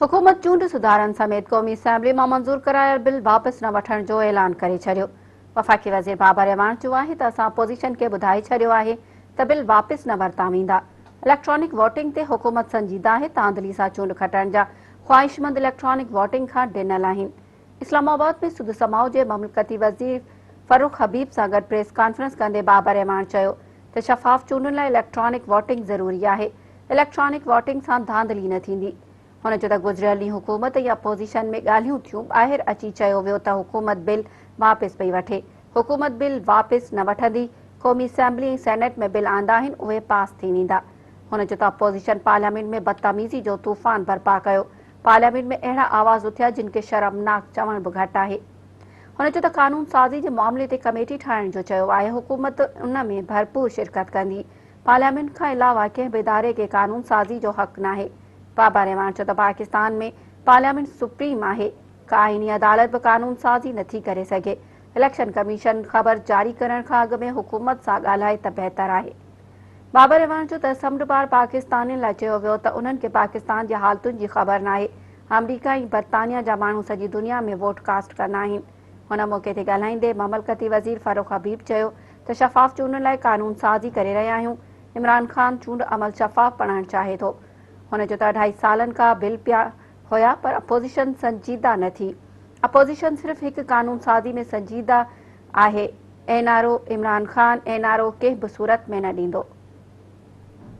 हुकूमत चूंड सुधारन समेत क़ौमी اسيمبلي मां मंजूर क़राइल बिल वापस न वठण जो ऐलान करे छडि॒यो। वफ़ाक़ी वज़ीर बाबर اعلان चयो आहे त असां अपोज़िशन खे ॿुधाए छडि॒यो आहे त बिल वापस न वरिता वेंदा। इलेक्ट्रॉनिक वोटिंग ते हुकूमत संजीदा आहे। तांदली सां चूंड खटण जा ख़्वाहिशमंद इलेक्ट्रॉनिक वोटिंग खां ॾिनल आहिनि। इस्लामाबाद में सुद समाउ जे ममलकती वज़ीर फ़रूख़ हबीब सां गॾु प्रेस कॉन्फ्रेंस कंदे बाबर اعلان चयो त शफ़ाफ़ चूंडुनि लाइ इलेक्ट्रॉनिक वोटिंग ज़रूरी आहे। इलेक्ट्रॉनिक वोटिंग सां धांधली न थींदी। हुन चयो त गुज़िरियल ॾींहुं हुकूमत या अपोज़िशन में ॻाल्हियूं थियूं। ॿाहिरि अची चयो वियो त हुकूमत बिल वापसि पई वठे। हुकूमत बिल वापसि न वठंदी। क़ौमी اسيمبلي ऐं सेनेट में बिल आंदा आहिनि, उहे पास थी वेंदा। हुन चयो त अपोज़िशन पार्लियामेंट में बदतमीज़ी जो तूफ़ान बर्पा कयो। पार्लियामेंट में अहिड़ा आवाज़ उथिया जिन खे शर्मनाक चवण बि घटि आहे। हुन चयो त कानून साज़ी जे मामले ते कमेटी ठाहिण जो चयो आहे। हुकूमत उन में भरपूर शिरकत कंदी। पार्लियामेंट खां अलावा कंहिं बि इदारे खे कानून साज़ी जो हक़ नाहे। बाबर اعلان चयो त पाकिस्तान में पार्लियामेंट सुप्रीम आहे। का आईनी अदालत बि कानून साज़ी नथी करे सघे। इलेक्शन कमीशन ख़बर जारी करण खां अॻु में हुकूमत सां ॻाल्हाए त बहितर आहे। बाबर اعلان चयो त समुंड पाकिस्तानियुनि लाइ चयो वियो त उन्हनि खे पाकिस्तान जी हालतुनि जी ख़बर नाहे। अमरीका ऐं बरतानिया जा माण्हू सॼी दुनिया में वोट कास्ट कंदा आहिनि। हुन मौक़े ते ॻाल्हाईंदे ममलकती वज़ीर फ़रूख़ हबीब चयो त शफ़ाफ़ चूंडुनि लाइ कानून साज़ी करे रहिया आहियूं। इमरान ख़ान चूंड अमल शफ़ाफ़ बणाइणु चाहे थो। हुन चयो त 2.5 सालनि खां बिल पिया हुया पर अपोज़िशन संजीदा न थी। अपोज़िशन सिर्फ़ हिकु कानून साज़ी में संजीदा आहे। एनआरओ इमरान ख़ान एनआरओ कंहिं बि सूरत में न ॾींदो।